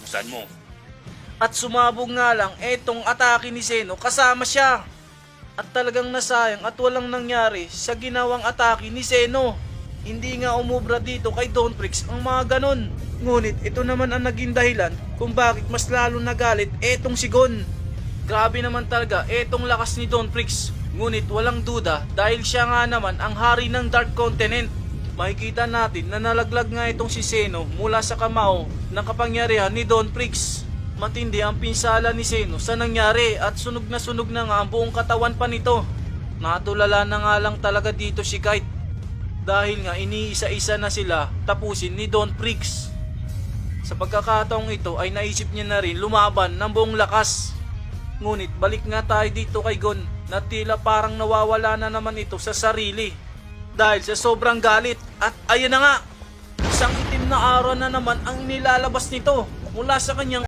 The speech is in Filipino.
buksan mo. At sumabog nga lang etong atake ni Zeno kasama siya. At talagang nasayang at walang nangyari sa ginawang atake ni Zeno. Hindi nga umubra dito kay Don Prix ang mga ganon. Ngunit ito naman ang naging dahilan kung bakit mas lalo nagalit etong si Gon. Grabe naman talaga etong lakas ni Don Prix. Ngunit walang duda dahil siya nga naman ang hari ng Dark Continent. Makikita natin na nalaglag nga itong si Zeno mula sa kamao ng kapangyarihan ni Don Prix. Matindi ang pinsala ni Zeno sa nangyari at sunog na nga ang buong katawan pa nito. Natulala na nga lang talaga dito si Kite dahil nga iniisa-isa na sila tapusin ni Don Prix. Sa pagkakataong ito ay naisip niya na rin lumaban ng buong lakas. Ngunit balik nga tayo dito kay Gon na tila parang nawawala na naman ito sa sarili dahil sa sobrang galit. At ayun na nga, isang itim na aura na naman ang nilalabas nito mula sa kanyang